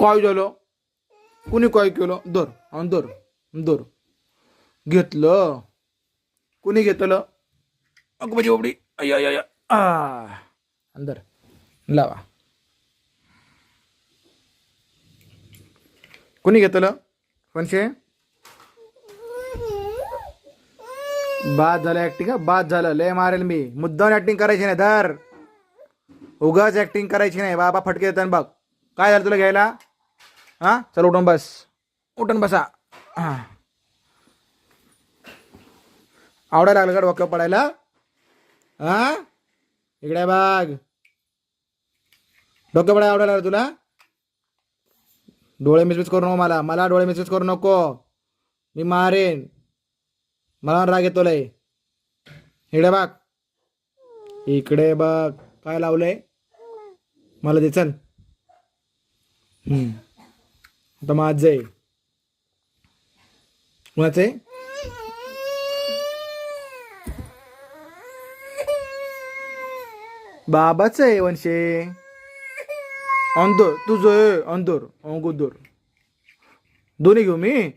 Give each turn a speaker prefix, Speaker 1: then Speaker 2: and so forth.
Speaker 1: काय झालं? कुणी काय केलं? दर अंदर दर घेतलं. कुणी घेतलं? अगं माझी बाबडी. अय्या अय्या अंदर लावा. कुणी घेतलं? कोणशे? बाद झालं ऍक्टिंग. बाद झालं. लय मारेल मी. मुद्दाम ऍक्टिंग करायची नाही. धर. उगाच ऍक्टिंग करायची नाही. बाबा फटके देतात बघ. काय झालं तुला घ्यायला? हा चल उठून बस. उठून बसा. हा आवडायला लागलं का डोक्यावर पडायला? हा इकडे बघ. डोक्यावर पडायला आवडायला लागलं तुला? डोळे मिसमिस करू नको मला. मला डोळे मिसमिस करू नको. मी मारेन. मला राग येतो लय. इकडे बघ. इकडे बघ. काय लावलंय? मला दे चल. आता माझं आहे. कुणाचं आहे? बाबाचं आहे वंशे. अंदर तुझं आहे. अंदर अंगुदर दोन्ही घेऊ मी.